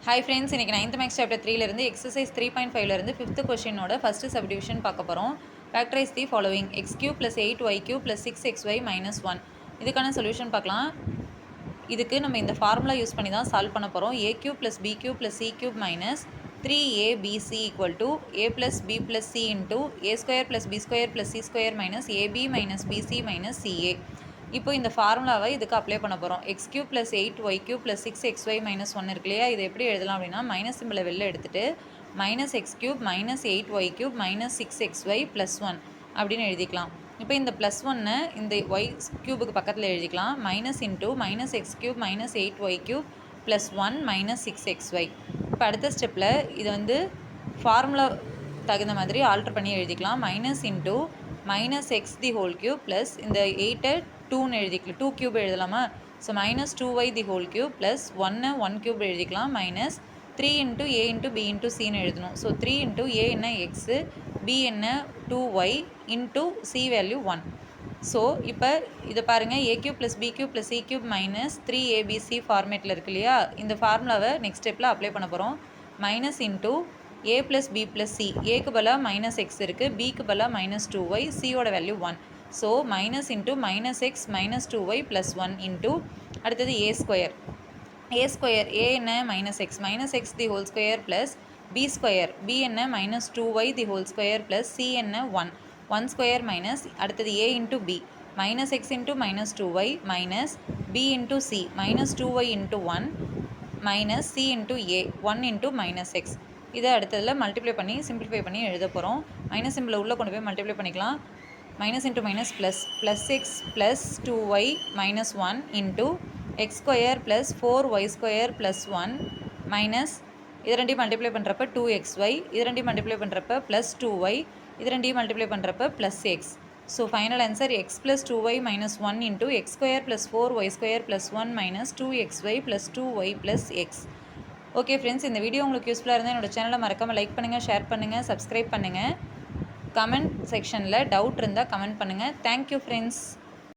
Hi friends, இன்னைக்கு 9th Max Chapter 3 இருந்து Exercise 3.5 இருந்து 5th questionோட first subdivision பார்க்க போகிறோம். Factorize the following x cube plus 8y cube plus 6xy minus 1. இதுக்கான solution பார்க்கலாம். இதுக்கு நம்ம இந்த ஃபார்முலா யூஸ் பண்ணி தான் சால்வ் பண்ண போகிறோம். a cube plus b cube plus c cube minus 3abc equal to a plus b plus c into a square plus b square plus c square minus ab minus bc minus ca. இப்போ இந்த ஃபார்முலாவை இதுக்கு apply பண்ண போகிறோம். X cube plus 8y cube plus 6xy minus 1 இருக்கு இல்லையா, இது எப்படி எழுதலாம் அப்படின்னா மைனஸ் சிம்பிளை வெளில எடுத்துகிட்டு minus X cube minus 8y cube minus 6xy plus 1 அப்படின்னு எழுதிக்கலாம். இப்போ இந்த ப்ளஸ் ஒன்னை இந்த ஒய் கியூபுக்கு பக்கத்தில் எழுதிக்கலாம். Minus into minus X cube minus 8y cube plus 1 minus 6xy. இப்போ அடுத்த ஸ்டெப்பில் இது வந்து ஃபார்முலா தகுந்த மாதிரி ஆல்ட்ரு பண்ணி எழுதிக்கலாம். Minus into minus x the whole cube plus இந்த 8 2ன்னு எழுதிக்கலாம். 2 கியூப் எழுதலாமா? So minus 2y the whole cube plus 1 cube எழுதிக்கலாம். Minus 3 into a into b into சின்னு எழுதணும். ஸோ 3 இன்ட்டு ஏ என்ன எக்ஸு, பி என்ன 2y into C value 1. So இப்போ இதை பாருங்கள், a cube plus b cube plus c cube minus 3abc ஃபார்மேட்டில் இருக்கு இல்லையா, இந்த ஃபார்முலாவை நெக்ஸ்ட் ஸ்டெப்பில் அப்ளை பண்ண போகிறோம். மைனஸ் இன்ட்டு ஏ ப்ளஸ் பி ப்ளஸ் சி, ஏக்கு பதிலாக மைனஸ் எக்ஸ் இருக்குது, பிக்கு பதிலாக மைனஸ் 2y, சியோட value 1. So minus into minus x minus 2y plus 1 into அடுத்தது ஏ ஸ்கொயர். ஏ என்ன minus x the whole square plus b square, b என்ன minus 2y the whole square plus c என்ன 1 square minus அடுத்தது a into b minus x into minus 2y minus b into c minus 2y into 1 minus c into a 1 into minus x. இதை அடுத்ததில் multiply பண்ணி simplify பண்ணி எழுத போகிறோம். Minus சிம்பிளை உள்ளே கொண்டு போய் மல்டிப்ளை பண்ணிக்கலாம். Minus into minus plus X plus 2y minus 1 into X square plus 4y square plus 1 minus இது ரெண்டையும் மல்டிப்ளை பண்ணுறப்ப 2xy, இது ரெண்டையும் மல்டிப்ளை பண்ணுறப்ப ப்ளஸ் 2y, இது ரெண்டையும் மல்டிப்ளை பண்ணுறப்ப plus X. So final answer X plus 2y minus 1 into X square plus 4y square plus 1 minus 2xy plus 2y plus X. Okay friends, இந்த வீடியோ உங்களுக்கு யூஸ்ஃபுல்லாக இருந்தால் என்னோட சேனலை மறக்காமல் லைக் பண்ணுங்கள், ஷேர் பண்ணுங்கள், சப்ஸ்கிரைப் பண்ணுங்கள். கமெண்ட் செக்ஷனில் டவுட் இருந்தால் கமெண்ட் பண்ணுங்கள். Thank you friends.